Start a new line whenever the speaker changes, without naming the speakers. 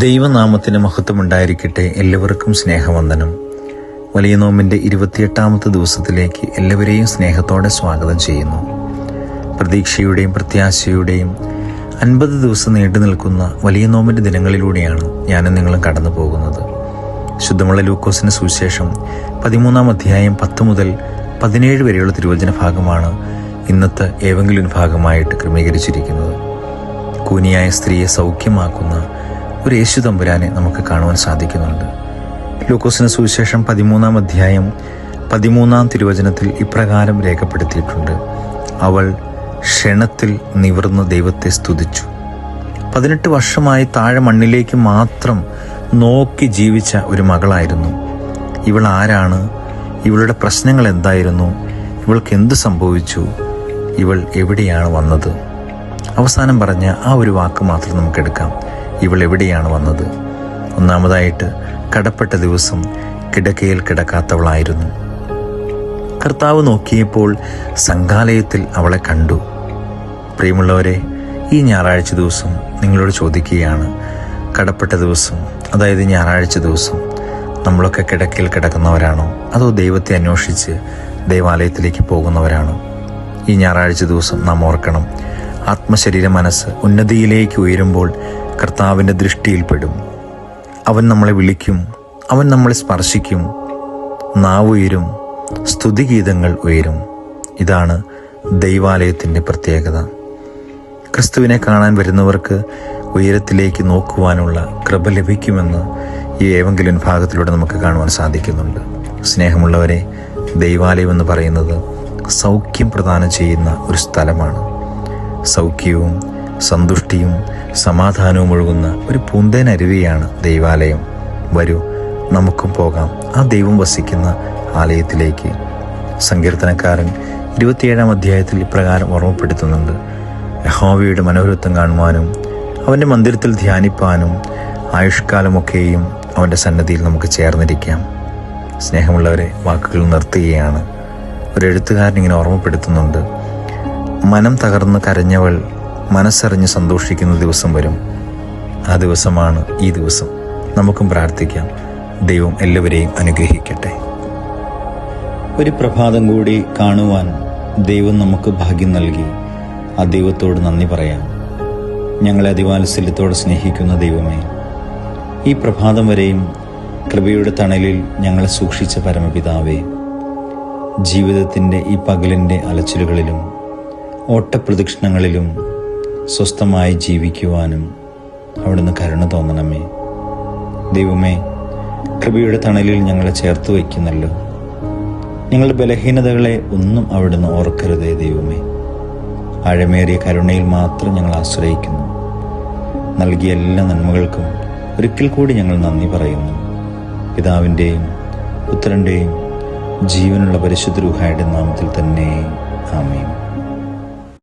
ദൈവനാമത്തിന് മഹത്വമുണ്ടായിരിക്കട്ടെ. എല്ലാവർക്കും സ്നേഹവന്ദനം. വലിയ നോമ്പിൻ്റെ 28ാമത്തെ ദിവസത്തിലേക്ക് എല്ലാവരെയും സ്നേഹത്തോടെ സ്വാഗതം ചെയ്യുന്നു. പ്രതീക്ഷയുടെയും പ്രത്യാശയുടെയും 50 ദിവസം നീണ്ടു നിൽക്കുന്ന വലിയ നോമ്പിൻ്റെ ദിനങ്ങളിലൂടെയാണ് ഞാനും നിങ്ങളും കടന്നു പോകുന്നത്. ശുദ്ധമുള്ള ലൂക്കോസിന് സുവിശേഷം 13-ാം അധ്യായം 10 മുതൽ 17 വരെയുള്ള തിരുവചന ഭാഗമാണ് ഇന്നത്തെ ഏവെങ്കിലും ഭാഗമായിട്ട് ക്രമീകരിച്ചിരിക്കുന്നത്. കൂനിയായ സ്ത്രീയെ സൗഖ്യമാക്കുന്ന ഒരു യേശു തമ്പുരാനെ നമുക്ക് കാണുവാൻ സാധിക്കുന്നുണ്ട്. ലൂക്കോസിന് സുവിശേഷം 13-ാം അധ്യായം 13-ാം തിരുവചനത്തിൽ ഇപ്രകാരം രേഖപ്പെടുത്തിയിട്ടുണ്ട്: അവൾ ക്ഷണത്തിൽ നിവർന്ന് ദൈവത്തെ സ്തുതിച്ചു. 18 വർഷമായി താഴെ മണ്ണിലേക്ക് മാത്രം നോക്കി ജീവിച്ച ഒരു മകളായിരുന്നു ഇവൾ. ആരാണ്? ഇവളുടെ പ്രശ്നങ്ങൾ എന്തായിരുന്നു? ഇവൾക്ക് എന്ത് സംഭവിച്ചു? ഇവൾ എവിടെയാണ് വന്നത്? അവസാനം പറഞ്ഞ ആ ഒരു വാക്ക് മാത്രം നമുക്കെടുക്കാം. ഇവൾ എവിടെയാണ് വന്നത്? ഒന്നാമതായിട്ട്, കടപ്പെട്ട ദിവസം കിടക്കയിൽ കിടക്കാത്തവളായിരുന്നു. കർത്താവ് നോക്കിയപ്പോൾ സംഘാലയത്തിൽ അവളെ കണ്ടു. പ്രിയമുള്ളവരെ, ഈ ഞായറാഴ്ച ദിവസം നിങ്ങളോട് ചോദിക്കുകയാണ്, കടപ്പെട്ട ദിവസം, അതായത് ഞായറാഴ്ച ദിവസം നമ്മളൊക്കെ കിടക്കയിൽ കിടക്കുന്നവരാണോ, അതോ ദൈവത്തെ അന്വേഷിച്ച് ദൈവാലയത്തിലേക്ക് പോകുന്നവരാണോ? ഈ ഞായറാഴ്ച ദിവസം നാം ഓർക്കണം, ആത്മശരീര മനസ്സ് ഉന്നതിയിലേക്ക് ഉയരുമ്പോൾ കർത്താവിൻ്റെ ദൃഷ്ടിയിൽപ്പെടും. അവൻ നമ്മളെ വിളിക്കും, അവൻ നമ്മളെ സ്പർശിക്കും, നാവ് ഉയരും, സ്തുതിഗീതങ്ങൾ ഉയരും. ഇതാണ് ദൈവാലയത്തിൻ്റെ പ്രത്യേകത. ക്രിസ്തുവിനെ കാണാൻ വരുന്നവർക്ക് ഉയരത്തിലേക്ക് നോക്കുവാനുള്ള കൃപ ലഭിക്കുമെന്ന് ഈ ഏവെങ്കിലും ഭാഗത്തിലൂടെ നമുക്ക് കാണുവാൻ സാധിക്കുന്നുണ്ട്. സ്നേഹമുള്ളവരെ, ദൈവാലയം എന്ന് പറയുന്നത് സൗഖ്യം പ്രദാനം ചെയ്യുന്ന ഒരു സ്ഥലമാണ്. സൗഖ്യവും സന്തുഷ്ടിയും സമാധാനവും ഒഴുകുന്ന ഒരു പൂന്തേനരുവിയാണ് ദൈവാലയം. വരൂ, നമുക്കും പോകാം ആ ദൈവം വസിക്കുന്ന ആലയത്തിലേക്ക്. സങ്കീർത്തനക്കാരൻ 27-ാം അധ്യായത്തിൽ ഇപ്രകാരം ഓർമ്മപ്പെടുത്തുന്നുണ്ട്: യഹോവയുടെ മനോഹരത്വം കാണുവാനും അവൻ്റെ മന്ദിരത്തിൽ ധ്യാനിപ്പാനും ആയുഷ്കാലമൊക്കെയും അവൻ്റെ സന്നദ്ധിയിൽ നമുക്ക് ചേർന്നിരിക്കാം. സ്നേഹമുള്ളവരെ, വാക്കുകൾ നിർത്തുകയാണ്. ഒരു എഴുത്തുകാരൻ ഇങ്ങനെ ഓർമ്മപ്പെടുത്തുന്നുണ്ട്: മനം തകർന്ന് കരഞ്ഞവൾ മനസ്സറിഞ്ഞ് സന്തോഷിക്കുന്ന ദിവസം വരും. ആ ദിവസമാണ് ഈ ദിവസം. നമുക്കും പ്രാർത്ഥിക്കാം. ദൈവം എല്ലാവരെയും അനുഗ്രഹിക്കട്ടെ. ഒരു പ്രഭാതം കൂടി കാണുവാൻ ദൈവം നമുക്ക് ഭാഗ്യം നൽകി. ആ ദൈവത്തോട് നന്ദി പറയാം. ഞങ്ങളെ അതിവാത്സല്യത്തോടെ സ്നേഹിക്കുന്ന ദൈവമേ, ഈ പ്രഭാതം വരെയും കൃപയുടെ തണലിൽ ഞങ്ങളെ സൂക്ഷിച്ച പരമപിതാവേ, ജീവിതത്തിൻ്റെ ഈ പകലിൻ്റെ അലച്ചിലുകളിലും ഓട്ടപ്രദക്ഷിണങ്ങളിലും സ്വസ്ഥമായി ജീവിക്കുവാനും അവിടുന്ന് കരുണ തോന്നണമേ. ദൈവമേ, കൃപയുടെ തണലിൽ ഞങ്ങളെ ചേർത്ത് വയ്ക്കുന്നല്ലോ. ഞങ്ങളുടെ ബലഹീനതകളെ ഒന്നും അവിടുന്ന് ഓർക്കരുതേ ദൈവമേ. ആഴമേറിയ കരുണയിൽ മാത്രം ഞങ്ങൾ ആശ്രയിക്കുന്നു. നൽകിയ എല്ലാ നന്മകൾക്കും ഒരിക്കൽ കൂടി ഞങ്ങൾ നന്ദി പറയുന്നു. പിതാവിൻ്റെയും പുത്രൻ്റെയും ജീവനുള്ള പരിശുദ്ധ റൂഹായുടെ നാമത്തിൽ തന്നെ ആമേൻ.